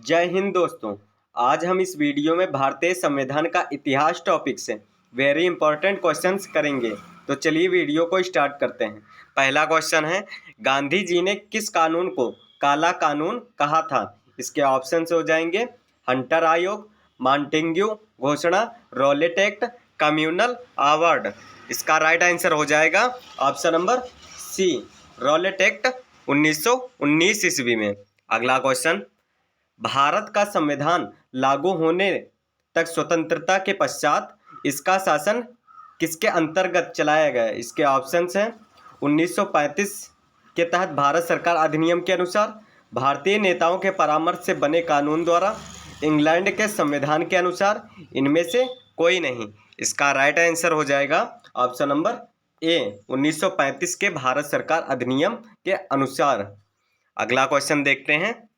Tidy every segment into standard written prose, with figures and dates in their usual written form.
जय हिंद दोस्तों। आज हम इस वीडियो में भारतीय संविधान का इतिहास टॉपिक से वेरी इंपॉर्टेंट क्वेश्चंस करेंगे। तो चलिए वीडियो को स्टार्ट करते हैं। पहला क्वेश्चन है, गांधी जी ने किस कानून को काला कानून कहा था? इसके ऑप्शंस हो जाएंगे हंटर आयोग, मॉन्टेग्यू घोषणा, रॉलेट एक्ट, कम्युनल अवार्ड। इसका राइट आंसर हो जाएगा option number c, Rowlatt Act 1919 ईस्वी में। अगला क्वेश्चन, भारत का संविधान लागू होने तक स्वतंत्रता के पश्चात इसका शासन किसके अंतर्गत चलाया गया? इसके ऑप्शंस हैं 1935 के तहत भारत सरकार अधिनियम के अनुसार, भारतीय नेताओं के परामर्श से बने कानून द्वारा, इंग्लैंड के संविधान के अनुसार, इनमें से कोई नहीं। इसका राइट आंसर हो जाएगा ऑप्शन नंबर ए, 1935 के भारत सरकार अधिनियम के अनुसार। अगला क्वेश्चन देखते हैं,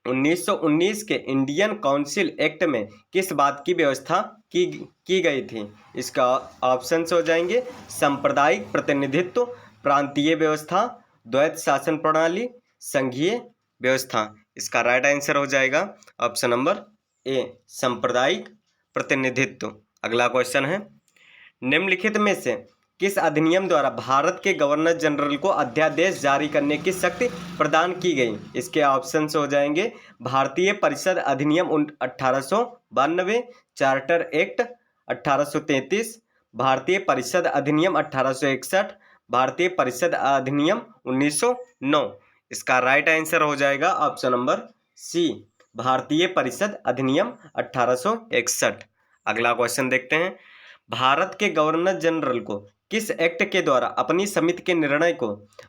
1919 के इंडियन काउंसिल एक्ट में किस बात की व्यवस्था की गई थी? इसका ऑप्शंस हो जाएंगे सांप्रदायिक प्रतिनिधित्व, प्रांतीय व्यवस्था, द्वैत शासन प्रणाली, संघीय व्यवस्था। इसका राइट आंसर हो जाएगा ऑप्शन नंबर ए, सांप्रदायिक प्रतिनिधित्व। अगला क्वेश्चन है, निम्नलिखित में से किस अधिनियम द्वारा भारत के गवर्नर जनरल को अध्यादेश जारी करने की शक्ति प्रदान की गई? इसके ऑप्शंस हो जाएंगे भारतीय परिषद अधिनियम 1892, चार्टर एक्ट 1833, भारतीय परिषद अधिनियम 1861, भारतीय परिषद अधिनियम 1909। इसका राइट आंसर हो जाएगा ऑप्शन नंबर सी, भारतीय परिषद अधिनियम 1861। अगला क्वेश्चन देखते हैं, भारत के गवर्नर जनरल को किस एक्ट के द्वारा अपनी समिति के निर्णय को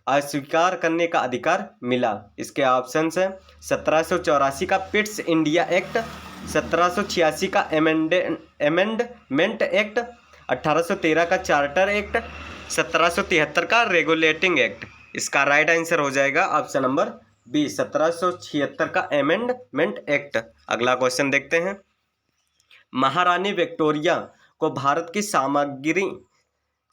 अस्वीकार करने का अधिकार मिला? इसके ऑप्शंस हैं 1784 का पिट्स इंडिया एक्ट, 1786 का अमेंडमेंट एक्ट, 1813 का चार्टर एक्ट, 1773 का रेगुलेटिंग एक्ट। इसका राइट आंसर हो जाएगा ऑप्शन नंबर बी, 1776 का अमेंडमेंट एक्ट। अगला क्वेश्चन देखते हैं, महारानी विक्टोरिया को भारत की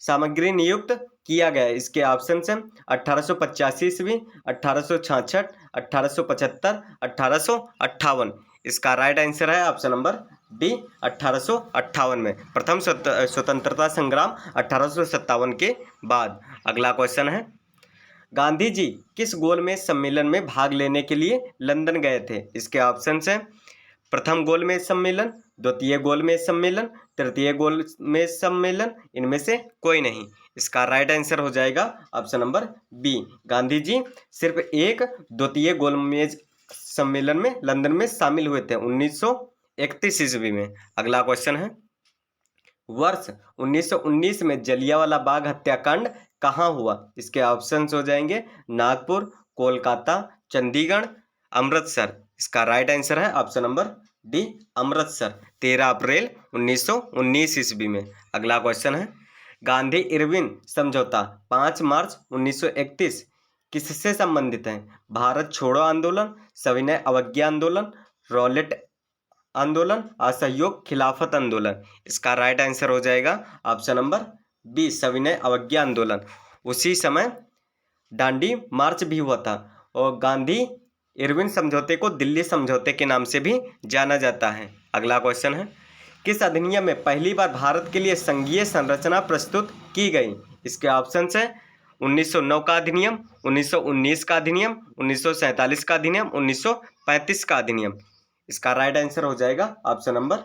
सामग्री नियुक्त किया गया। इसके ऑप्शन हैं 1885 ईस्वी, 1866, 1875, 1858। इसका राइट आंसर है ऑप्शन नंबर डी, 1858 में। प्रथम स्वतंत्रता संग्राम 1857 के बाद। अगला क्वेश्चन है, गांधी जी किस गोलमेज सम्मेलन में भाग लेने के लिए लंदन गए थे? इसके ऑप्शंस हैं प्रथम गोलमेज सम्मेलन, द्वितीय गोलमेज सम्मेलन, तृतीय गोलमेज सम्मेलन, इनमें से कोई नहीं। इसका राइट आंसर हो जाएगा option number B, Gandhi ji सिर्फ एक द्वितीय गोलमेज सम्मेलन में लंदन में शामिल हुए थे 1931 ईस्वी में। अगला क्वेश्चन है, वर्ष 1919 में जलियांवाला बाग हत्याकांड कहाँ हुआ? इसके ऑप्शंस हो जाएंगे नागपुर, कोलकाता, चंडीगढ़, अमृतसर। इसका राइट आंसर है ऑप्शन नंबर डी, अमृतसर, 13 अप्रैल 1919 ईस्वी में। अगला क्वेश्चन है, गांधी इरविन समझौता 5 मार्च 1931 किससे संबंधित है? भारत छोड़ो आंदोलन, सविनय अवज्ञा आंदोलन, रॉलेट आंदोलन, असहयोग खिलाफत आंदोलन। इसका राइट आंसर हो जाएगा ऑप्शन नंबर बी, सविनय अवज्ञा आंदोलन। उसी समय दांडी मार्च भी हुआ था और गांधी इरविन समझौते को दिल्ली समझौते के नाम से भी जाना जाता है। अगला क्वेश्चन है, किस अधिनियम में पहली बार भारत के लिए संघीय संरचना प्रस्तुत की गई? इसके ऑप्शंस हैं 1909 का अधिनियम, 1919 का अधिनियम, 1947 का अधिनियम, 1935 का अधिनियम। इसका राइट आंसर हो जाएगा ऑप्शन नंबर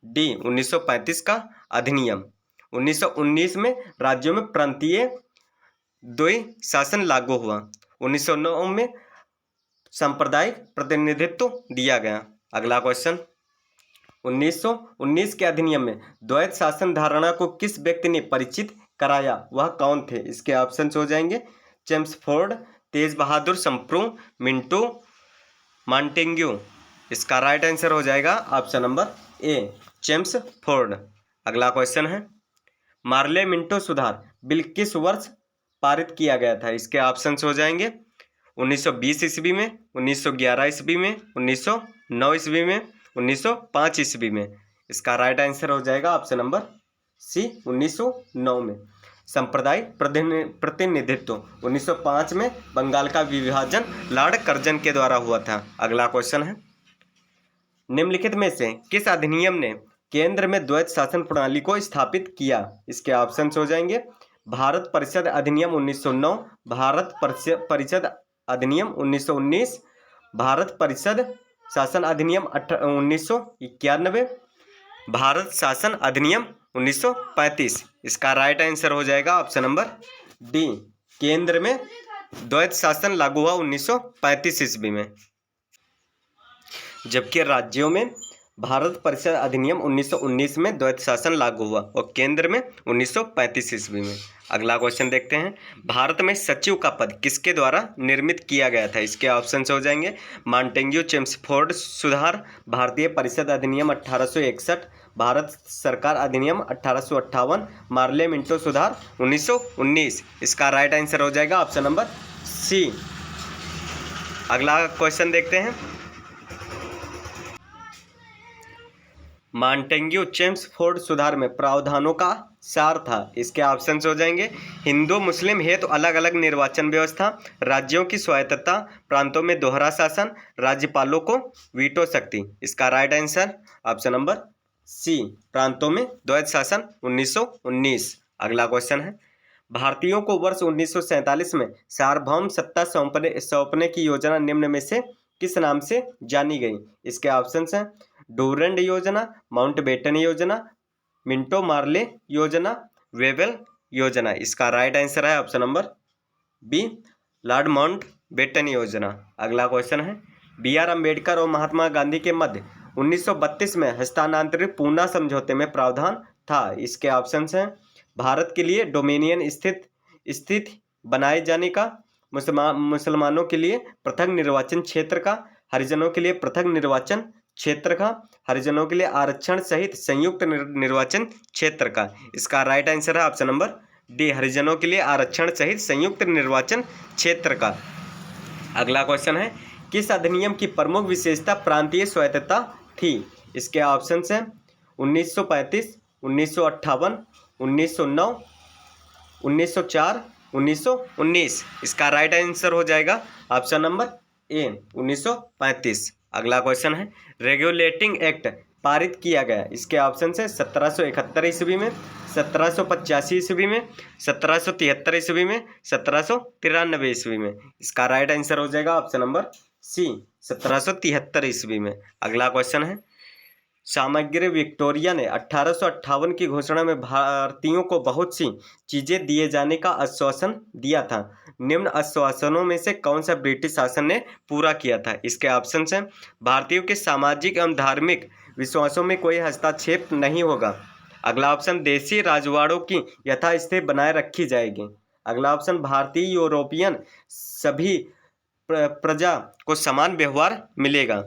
डी, 1935 का अधिनियम। 1919 में राज्यों में प्रांतीय द्वैत शासन लागू हुआ। 1909 में सांप्रदायिक प्रतिनिधित्व दिया गया। अगला क्वेश्चन, 1919 के अधिनियम में द्वैत शासन धारणा को किस व्यक्ति ने परिचित कराया? वह कौन थे? इसके ऑप्शंस हो जाएंगे चेम्सफोर्ड, तेज बहादुर संप्रू, मिंटो, मॉन्टेग्यू। इसका राइट आंसर हो जाएगा ऑप्शन नंबर ए, चेम्सफोर्ड। अगला क्वेश्चन है, मार्ले मिंटो सुधार बिल किस वर्ष पारित किया गया था? इसके ऑप्शंस हो जाएंगे 1920 ईस्वी में, 1911 ईस्वी में, 1909 ईस्वी में, 1905 ईस्वी में। इसका राइट आंसर हो जाएगा ऑप्शन नंबर सी, 1909 में। सांप्रदायिक प्रतिनिधित्व 1905 में बंगाल का विभाजन लॉर्ड कर्जन के द्वारा हुआ था। अगला क्वेश्चन है, निम्नलिखित में से किस अधिनियम ने केंद्र में द्वैत शासन प्रणाली को स्थापित किया? इसके ऑप्शंस हो जाएंगे भारत परिषद अधिनियम 1909, भारत परिषद अधिनियम 1919, भारत परिषद शासन अधिनियम 1991, भारत शासन अधिनियम 1935। इसका राइट आंसर हो जाएगा ऑप्शन नंबर डी, केंद्र में द्वैत शासन लागू हुआ 1935 ईस्वी में, जबकि राज्यों में भारत परिषद अधिनियम 1919 में द्वैत शासन लागू हुआ और केंद्र में 1935 ईस्वी में। अगला क्वेश्चन देखते हैं, भारत में सचिव का पद किसके द्वारा निर्मित किया गया था? इसके ऑप्शन हो जाएंगे मॉन्टेग्यू चेम्सफोर्ड सुधार, भारतीय परिषद अधिनियम 1861, भारत सरकार अधिनियम 1858, मार्ले मिंटो सुधार 1919। इसका राइट आंसर हो जाएगा ऑप्शन नंबर सी। अगला क्वेश्चन देखते हैं, मॉन्टेग्यू चेम्सफोर्ड सुधार में प्रावधानों का सार था। इसके ऑप्शंस हो जाएंगे हिंदू मुस्लिम हेतु अलग अलग निर्वाचन व्यवस्था, राज्यों की स्वायत्तता, प्रांतों में दोहरा शासन, राज्यपालों को वीटो शक्ति। इसका right answer option number c, प्रांतों में द्वैत शासन 1919। अगला क्वेश्चन है, भारतीयों को वर्ष 1947 में सार्वभौम सत्ता सौंपने की योजना निम्न में से किस नाम से जानी गई? इसके ऑप्शंस हैं डूरेंड योजना, माउंटबेटन योजना, मिंटो मार्ले योजना, वेवेल योजना। इसका राइट आंसर है option number b, Lord Mountbatten योजना। अगला क्वेश्चन है, B.R. अम्बेडकर और महात्मा गांधी के मध्य 1932 में हस्तांतरित पूना समझौते में प्रावधान था। इसके ऑप्शंस हैं भारत के लिए डोमिनियन स्थिति बनाए जाने का, मुसलमानों के लिए पृथक निर्वाचन क्षेत्र का, हरिजनों के लिए पृथक निर्वाचन क्षेत्र का, हरिजनों के लिए आरक्षण सहित संयुक्त निर्वाचन क्षेत्र का। इसका राइट आंसर है ऑप्शन नंबर डी, हरिजनों के लिए आरक्षण सहित संयुक्त निर्वाचन क्षेत्र का। अगला क्वेश्चन है, किस अधिनियम की प्रमुख विशेषता प्रांतीय स्वायत्तता थी? इसके ऑप्शंस हैं 1935, 1958, 1909, 1904, 1919। इसका राइट आंसर हो जाएगा ऑप्शन नंबर ए, 1935। अगला क्वेश्चन है, रेगुलेटिंग एक्ट पारित किया गया। इसके ऑप्शन है 1771 ईस्वी में, 1785 ईस्वी में, 1773 ईस्वी में, 1793 ईस्वी में। इसका राइट आंसर हो जाएगा ऑप्शन नंबर सी, 1773 ईस्वी में। अगला क्वेश्चन है, सामग्री विक्टोरिया ने 1858 की घोषणा में भारतीयों को बहुत सी चीज़ें दिए जाने का आश्वासन दिया था। निम्न आश्वासनों में से कौन सा ब्रिटिश शासन ने पूरा किया था? इसके ऑप्शन हैं भारतीयों के सामाजिक एवं धार्मिक विश्वासों में कोई हस्तक्षेप नहीं होगा। अगला ऑप्शन देशी राजवाड़ों की यथास्थिति बनाए रखी जाएगी। अगला ऑप्शन भारतीय यूरोपियन सभी प्रजा को समान व्यवहार मिलेगा।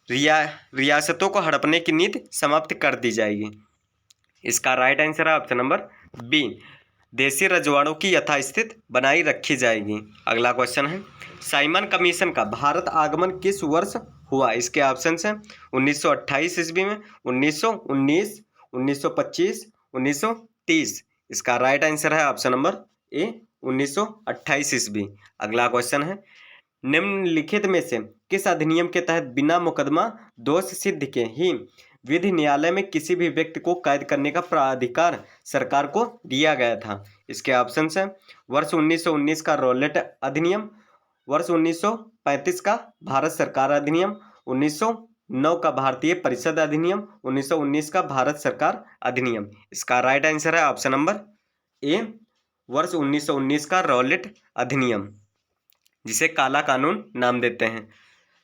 रियासतों को हड़पने की नीति समाप्त कर दी जाएगी। इसका राइट आंसर है ऑप्शन नंबर बी, देशी रजवाड़ों की यथास्थिति बनाई रखी जाएगी। अगला क्वेश्चन है, साइमन कमीशन का भारत आगमन किस वर्ष हुआ? इसके ऑप्शंस हैं 1928 ईस्वी में, 1919, 1925, 1930। इसका राइट आंसर है ऑप्शन नंबर ए, 1928 ईस्वी। अगला क्वेश्चन है, निम्नलिखित में से किस अधिनियम के तहत बिना मुकदमा दोष सिद्ध के ही विधि न्यायालय में किसी भी व्यक्ति को कैद करने का प्राधिकार सरकार को दिया गया था? इसके ऑप्शंस हैं वर्ष 1919 का रॉलेट अधिनियम, वर्ष 1935 का भारत सरकार अधिनियम, 1909 का भारतीय परिषद अधिनियम, 1919 का भारत सरकार अधिनियम। इसका राइट आंसर है ऑप्शन नंबर ए, वर्ष 1919 का रॉलेट अधिनियम, जिसे काला कानून नाम देते हैं।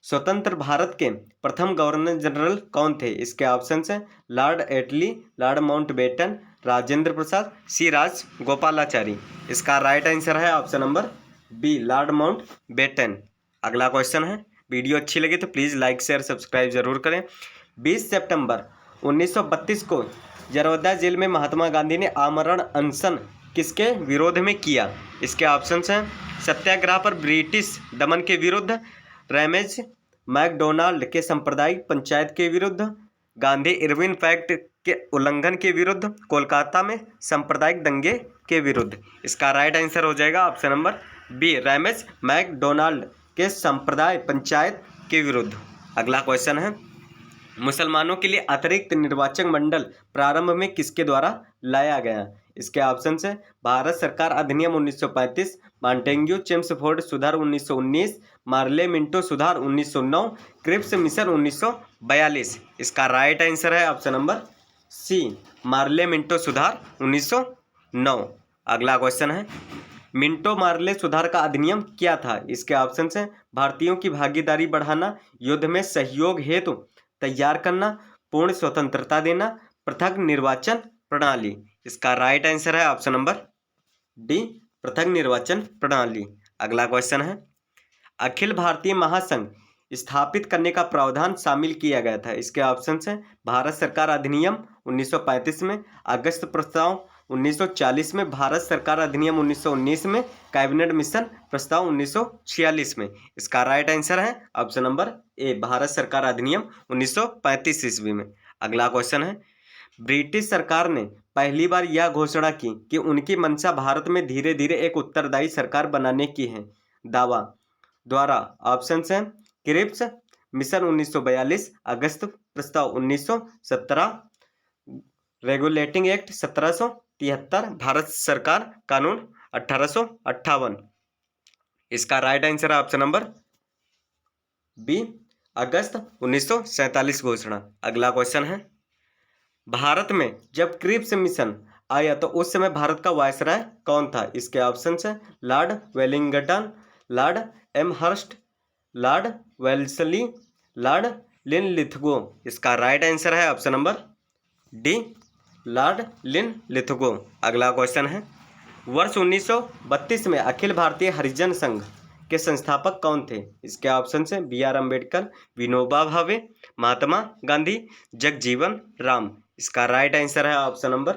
स्वतंत्र भारत के प्रथम गवर्नर जनरल कौन थे? इसके ऑप्शंस हैं Lord Attlee, Lord Mountbatten, Rajendra Prasad, C Rajagopalachari. इसका राइट आंसर है option number b, Lord Mountbatten. अगला क्वेश्चन है, वीडियो अच्छी लगी तो प्लीज़ लाइक शेयर सब्सक्राइब जरूर करें। 20 सितंबर 1932 को जरवदा जेल में महात्मा गांधी ने आमरण अनशन किसके विरोध में किया? इसके ऑप्शंस हैं सत्याग्रह पर ब्रिटिश दमन के विरुद्ध, रैमेज मैकडोनाल्ड के सांप्रदायिक पंचायत के विरुद्ध, गांधी इरविन पैक्ट के उल्लंघन के विरुद्ध, कोलकाता में सांप्रदायिक दंगे के विरुद्ध। इसका राइट आंसर हो जाएगा ऑप्शन नंबर बी, रैमेज मैकडोनाल्ड के सांप्रदायिक पंचायत के विरुद्ध। अगला क्वेश्चन है, मुसलमानों के लिए अतिरिक्त निर्वाचन मंडल प्रारंभ में किसके द्वारा लाया गया? इसके ऑप्शन है भारत सरकार अधिनियम 1935, मॉन्टेग्यू चेम्सफोर्ड सुधार 1919, मार्ले मिंटो सुधार 1909, क्रिप्स मिशन 1942। इसका राइट आंसर है option number c, Morley Minto सुधार 1909। अगला क्वेश्चन है मिंटो मार्ले सुधार का अधिनियम क्या था? इसके ऑप्शन है भारतीयों की भागीदारी बढ़ाना, युद्ध में सहयोग हेतु तैयार करना, पूर्ण स्वतंत्रता देना, पृथक निर्वाचन प्रणाली। इसका राइट आंसर है ऑप्शन नंबर डी, पृथक निर्वाचन प्रणाली। अगला क्वेश्चन है अखिल भारतीय महासंघ स्थापित करने का प्रावधान शामिल किया गया था। इसके ऑप्शन है भारत सरकार अधिनियम 1935 में, अगस्त प्रस्ताव 1940 में, भारत सरकार अधिनियम 1919 में, कैबिनेट मिशन प्रस्ताव 1946 में। इसका राइट आंसर है ऑप्शन नंबर ए, भारत सरकार अधिनियम 1935 ईस्वी में। अगला क्वेश्चन है ब्रिटिश सरकार ने पहली बार यह घोषणा की कि उनकी मंशा भारत में धीरे धीरे एक उत्तरदायी सरकार बनाने की है, दावा द्वारा। ऑप्शन है क्रिप्स मिशन 1942, अगस्त प्रस्ताव 1917, रेगुलेटिंग एक्ट 1773, भारत सरकार कानून 1858। इसका राइट आंसर है ऑप्शन नंबर बी, अगस्त 1947 घोषणा। अगला क्वेश्चन है भारत में जब क्रिप्स मिशन आया तो उस समय भारत का वायसराय कौन था? इसके ऑप्शन है Lord Wellington, Lord Amherst, Lord Wellesley, Lord Linlithgow. इसका राइट आंसर है option number D, Lord Linlithgow. अगला क्वेश्चन है वर्ष 1932 में अखिल भारतीय हरिजन संघ के संस्थापक कौन थे? इसके ऑप्शन है बी आर अम्बेडकर, विनोबा भावे, महात्मा गांधी, जगजीवन राम। इसका राइट आंसर है ऑप्शन नंबर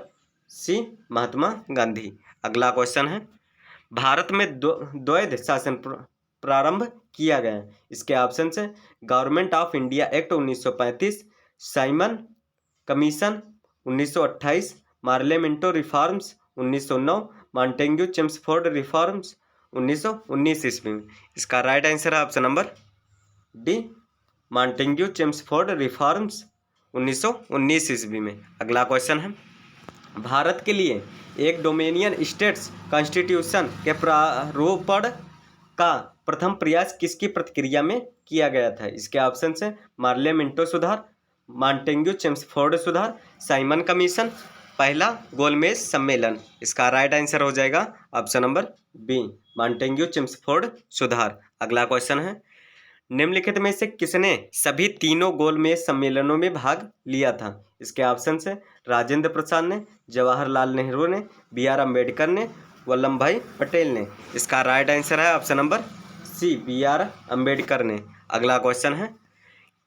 सी, महात्मा गांधी। अगला क्वेश्चन है भारत में द्वैध शासन प्रारंभ किया गया। इसके ऑप्शन है Government of India Act 1935, Simon Commission 1928, Morley Minto reforms 1909, Montagu Chelmsford reforms 1919 ईस्वी में। इसका राइट आंसर है option number D, Montagu Chelmsford reforms 1919 ईस्वी में। अगला क्वेश्चन है भारत के लिए एक डोमिनियन स्टेट्स कॉन्स्टिट्यूशन के प्रारूपण का प्रथम प्रयास किसकी प्रतिक्रिया में किया गया था? इसके ऑप्शन है मार्ले मिंटो सुधार, मॉन्टेग्यू चेम्सफोर्ड सुधार, साइमन कमीशन, पहला गोलमेज सम्मेलन। इसका राइट आंसर हो जाएगा option number b, Montagu Chelmsford सुधार। अगला क्वेश्चन है निम्नलिखित में से किसने सभी तीनों गोलमेज सम्मेलनों में भाग लिया था? इसके ऑप्शन है राजेंद्र प्रसाद ने, जवाहरलाल नेहरू ने, बी आर अम्बेडकर ने, वल्लभ भाई पटेल ने। इसका राइट आंसर है option number c, B R Ambedkar ने। अगला क्वेश्चन है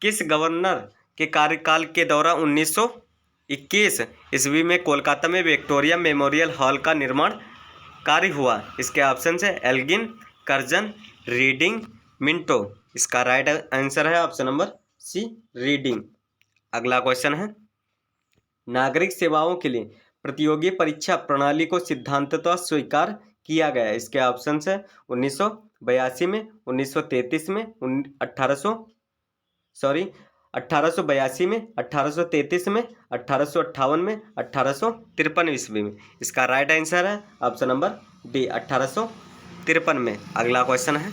किस गवर्नर के कार्यकाल के दौरान 1921 ईस्वी में कोलकाता में विक्टोरिया मेमोरियल हॉल का निर्माण कार्य हुआ? इसके ऑप्शन है एल्गिन, कर्जन, रीडिंग, मिंटो। इसका राइट आंसर है ऑप्शन नंबर सी, रीडिंग। अगला क्वेश्चन है नागरिक सेवाओं के लिए प्रतियोगी परीक्षा प्रणाली को सिद्धांततः स्वीकार किया गया। इसके ऑप्शन है 1982 में, 1933 में, 1882 में, 1833 में, 1858 में, 1853 ईस्वी में। इसका राइट आंसर है ऑप्शन नंबर डी, 1853 में। अगला क्वेश्चन है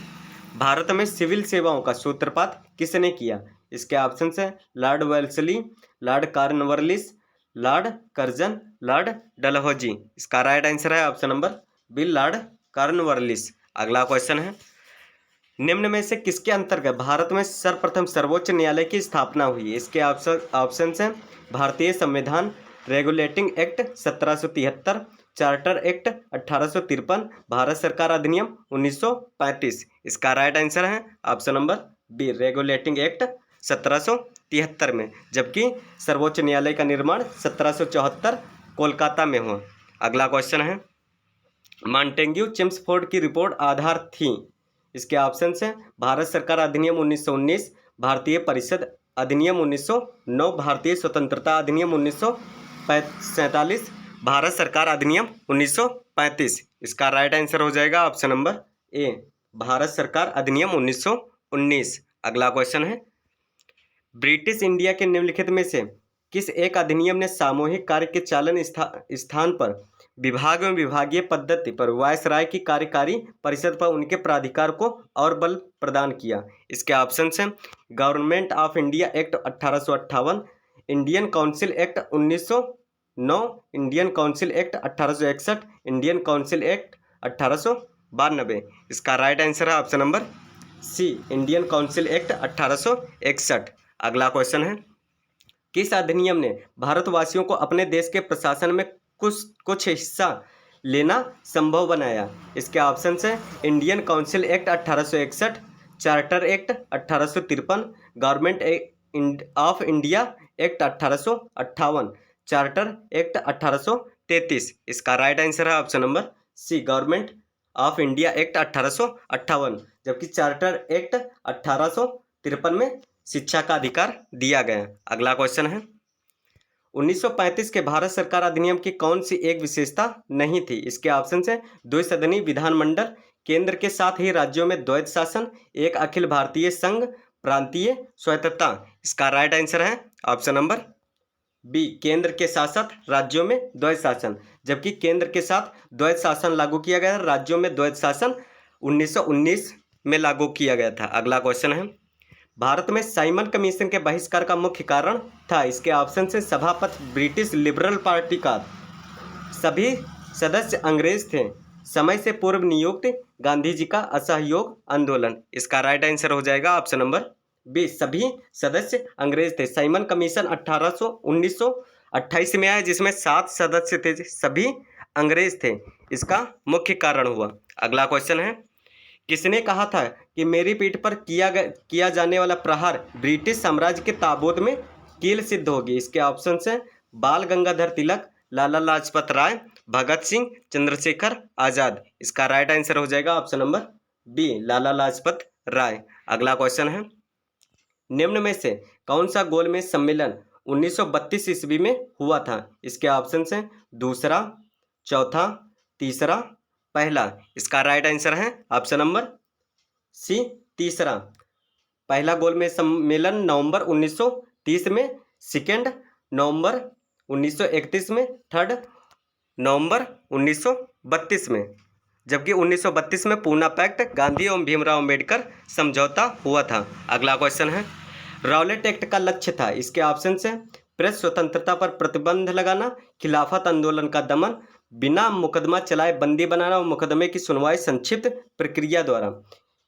भारत में सिविल सेवाओं का सूत्रपात किसने किया? इसके ऑप्शन है Lord Wellesley, Lord Cornwallis, Lord Curzon, Lord Dalhousie. इसका राइट आंसर है option number b, Lord Cornwallis. अगला क्वेश्चन है निम्न में से किसके अंतर्गत भारत में सर्वप्रथम सर्वोच्च न्यायालय की स्थापना हुई? इसके ऑप्शन हैं भारतीय संविधान, Regulating Act 1773, Charter Act 1853, Bharat सरकार अधिनियम 1935। इसका राइट आंसर है option number b, Regulating Act 1773 में, जबकि सर्वोच्च न्यायालय का निर्माण 1774 कोलकाता में हुआ। अगला क्वेश्चन है मॉन्टेग्यू चेम्सफोर्ड की रिपोर्ट आधार थी। इसके ऑप्शन हैं भारत सरकार अधिनियम 1919, भारतीय परिषद अधिनियम 1909, भारतीय स्वतंत्रता अधिनियम 1947, भारत सरकार अधिनियम 1935। इसका राइट आंसर हो जाएगा ऑप्शन नंबर ए, भारत सरकार अधिनियम 1919। अगला क्वेश्चन है ब्रिटिश इंडिया के निम्नलिखित में से किस एक अधिनियम ने सामूहिक कार्य के चालन स्थान पर विभाग में विभागीय पद्धति पर वायसराय की कार्यकारी परिषद पर उनके प्राधिकार को और बल प्रदान किया? इसके ऑप्शन हैं Government of India Act 1858, Indian Council Act 1909, Indian Council Act 1861, Indian Council Act 1892। इसका राइट आंसर है option number c, Indian Council Act 1861। अगला क्वेश्चन है, किस अधिनियम ने भारतवासियों को अपने देश के प्रशासन में कुछ हिस्सा लेना संभव बनाया? इसके ऑप्शन है Indian Council Act 1861, Charter Act 1853, Government of India Act 1858, Charter Act 1833। इसका राइट आंसर है option number c, Government of India Act 1858, जबकि चार्टर एक्ट 1853 में शिक्षा का अधिकार दिया गया। अगला क्वेश्चन है, 1935 के भारत सरकार अधिनियम की कौन सी एक विशेषता नहीं थी? इसके ऑप्शन है द्विसदनी विधानमंडल, केंद्र के साथ ही राज्यों में द्वैध शासन, एक अखिल भारतीय संघ, प्रांतीय स्वायत्तता। इसका राइट आंसर है ऑप्शन नंबर बी, केंद्र के साथ साथ राज्यों में द्वैध शासन, जबकि केंद्र के साथ द्वैध शासन लागू किया गया, राज्यों में द्वैध शासन 1919 में लागू किया गया था। अगला क्वेश्चन है, भारत में साइमन कमीशन के बहिष्कार का मुख्य कारण था? इसके ऑप्शन से सभापति ब्रिटिश लिबरल पार्टी का, सभी सदस्य अंग्रेज थे, समय से पूर्व नियुक्त, गांधी जी का असहयोग आंदोलन। इसका राइट आंसर हो जाएगा ऑप्शन नंबर बी, सभी सदस्य अंग्रेज थे। साइमन कमीशन 1928 में आया, जिसमें 7 सदस्य थे, सभी अंग्रेज थे। इसका मुख्य कारण हुआ। अगला क्वेश्चन है, किसने कहा था कि मेरी पीठ पर किया जाने वाला प्रहार ब्रिटिश साम्राज्य के ताबूत में कील सिद्ध होगी? इसके ऑप्शन हैं बाल गंगाधर तिलक, लाला लाजपत राय, भगत सिंह, चंद्रशेखर आजाद। इसका राइट आंसर हो जाएगा option number B, Lala Lajpat Rai. अगला क्वेश्चन है, निम्न में से कौन सा गोलमेज सम्मेलन 1932 ईस्वी में हुआ था? इसके ऑप्शन हैं दूसरा, चौथा, तीसरा, पहला। इसका राइट आंसर है ऑप्शन नंबर सी, तीसरा। पहला गोलमेज सम्मेलन नवंबर 1930 में, सेकेंड नवंबर 1931 में, थर्ड नवंबर 1932 में, जबकि 1932 में पूना पैक्ट, गांधी एवं भीमराव अम्बेडकर समझौता हुआ था। अगला क्वेश्चन है, रॉलेट एक्ट का लक्ष्य था? इसके ऑप्शन है प्रेस स्वतंत्रता पर प्रतिबंध लगाना, खिलाफत आंदोलन का दमन, बिना मुकदमा चलाए बंदी बनाना और मुकदमे की सुनवाई संक्षिप्त प्रक्रिया द्वारा।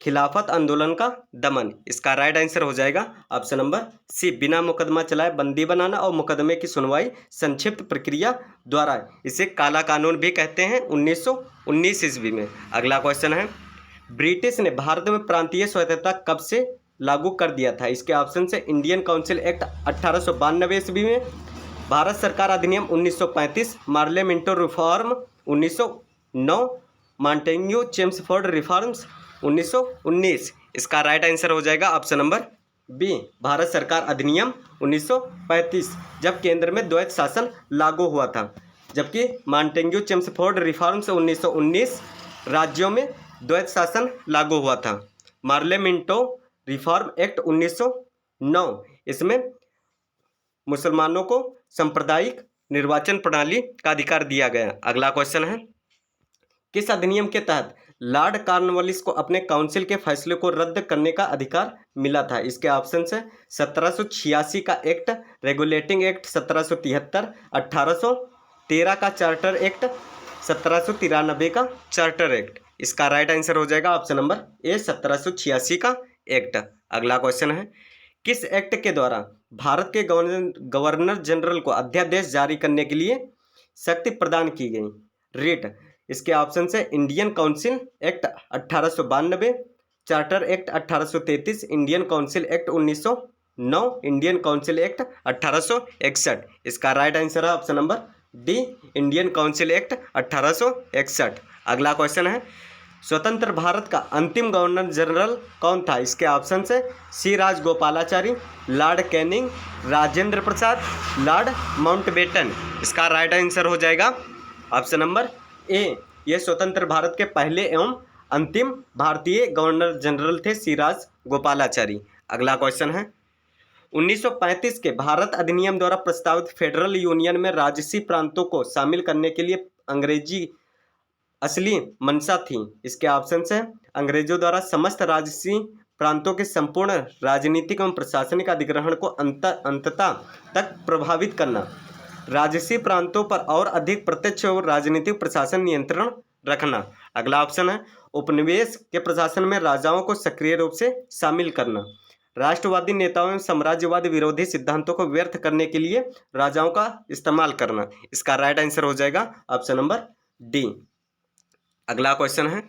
खिलाफत आंदोलन का दमन। इसका राइट आंसर हो जाएगा ऑप्शन नंबर सी, बिना मुकदमा चलाए बंदी बनाना और मुकदमे की सुनवाई संक्षिप्त प्रक्रिया द्वारा। इसे काला कानून भी कहते हैं 1919 ईस्वी में। अगला क्वेश्चन है, ब्रिटिश ने भारत में प्रांतीय स्वायत्तता कब से लागू कर दिया था? इसके ऑप्शन से इंडियन काउंसिल एक्ट 1892 ईस्वी में, भारत सरकार अधिनियम 1935, मार्लियामेंटो रिफॉर्म 1909, मॉन्टेग्यू चेम्सफोर्ड रिफॉर्म्स 1919। इसका राइट आंसर हो जाएगा ऑप्शन नंबर बी, भारत सरकार अधिनियम 1935, जब केंद्र में द्वैध शासन लागू हुआ था, जबकि मॉन्टेग्यू चेम्सफोर्ड रिफॉर्म्स 1919 राज्यों में द्वैध शासन लागू हुआ था। मार्लियामेंटो रिफॉर्म एक्ट 1909, इसमें मुसलमानों को सांप्रदायिक निर्वाचन प्रणाली का अधिकार दिया गया। अगला क्वेश्चन है, किस अधिनियम के तहत लॉर्ड कॉर्नवालिस को अपने काउंसिल के फैसले को रद्द करने का अधिकार मिला था? इसके ऑप्शन है 1786 का एक्ट, रेगुलेटिंग एक्ट 1773, 1813 का चार्टर एक्ट, 1793 का चार्टर एक्ट। इसका राइट आंसर हो जाएगा ऑप्शन नंबर ए, 1786 का एक्ट। अगला क्वेश्चन है, किस एक्ट के द्वारा भारत के गवर्नर जनरल को अध्यादेश जारी करने के लिए शक्ति प्रदान की गई? रिट। इसके ऑप्शन है Indian Council Act 1892, charter Act 1833, Indian Council Act 1909, Indian Council Act 1861। इसका राइट आंसर है option number D, Indian Council Act 1861। अगला क्वेश्चन है, स्वतंत्र भारत का अंतिम गवर्नर जनरल कौन था? इसके ऑप्शन है सी Rajagopalachari, Lord Canning, Rajendra Prasad, Lord Mountbatten. इसका राइट आंसर हो जाएगा ऑप्शन नंबर ए, ये स्वतंत्र भारत के पहले एवं अंतिम भारतीय गवर्नर जनरल थे सी राजगोपालाचारी। अगला क्वेश्चन है, 1935 के भारत अधिनियम द्वारा प्रस्तावित फेडरल यूनियन में राजसी प्रांतों को शामिल करने के लिए अंग्रेजी असली मंशा थी। इसके ऑप्शंस हैं अंग्रेजों द्वारा समस्त राजसी प्रांतों के संपूर्ण राजनीतिक एवं प्रशासनिक अधिग्रहण को अंततः तक प्रभावित करना, राजसी प्रांतों पर और अधिक प्रत्यक्ष और राजनीतिक प्रशासन नियंत्रण रखना। अगला ऑप्शन है उपनिवेश के प्रशासन में राजाओं को सक्रिय रूप से शामिल करना, राष्ट्रवादी नेताओं एवं साम्राज्यवाद विरोधी सिद्धांतों को व्यर्थ करने के लिए राजाओं का इस्तेमाल करना। इसका राइट आंसर हो जाएगा ऑप्शन नंबर डी। अगला क्वेश्चन है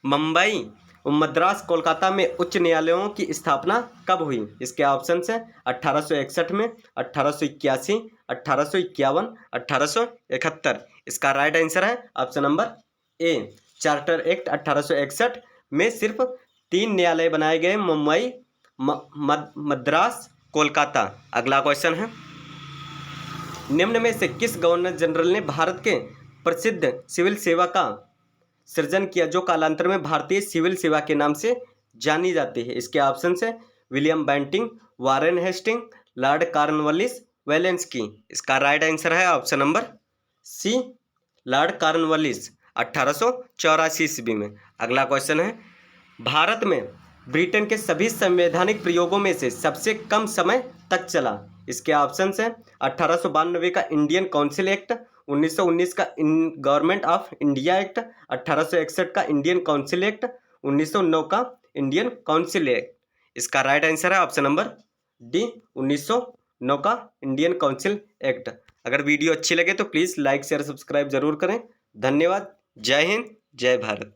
मुंबई, मद्रास, कोलकाता में उच्च न्यायालयों की स्थापना कब हुई? इसके ऑप्शन है 1861 में, 1881, 1851, 1871। इसका राइट आंसर है option number A charter act 1861 में सिर्फ 3 न्यायालय बनाए गए, मुंबई, मद्रास, कोलकाता। अगला क्वेश्चन है निम्न में से किस गवर्नर जनरल ने भारत के प्रसिद्ध सिविल सेवा का सृजन किया जो कालांतर में भारतीय सिविल सेवा के नाम से जानी जाती है? इसके ऑप्शन है William Bentinck, Warren Hasting, Lord Cornwallis, वेलेंस्की। इसका राइट आंसर है option number C Lord Cornwallis 1884 ईस्वी में। अगला क्वेश्चन है भारत में ब्रिटेन के सभी संवैधानिक प्रयोगों में से सबसे कम समय तक चला। इसके ऑप्शन हैं 1892 का इंडियन काउंसिल एक्ट, 1919 का गवर्नमेंट ऑफ इंडिया एक्ट, 1861 का इंडियन काउंसिल एक्ट, 1909 का इंडियन काउंसिल एक्ट। इसका राइट आंसर है ऑप्शन नंबर डी 1909 का इंडियन काउंसिल एक्ट। अगर वीडियो अच्छी लगे तो प्लीज़ लाइक शेयर सब्सक्राइब जरूर करें। धन्यवाद। जय हिंद, जय भारत।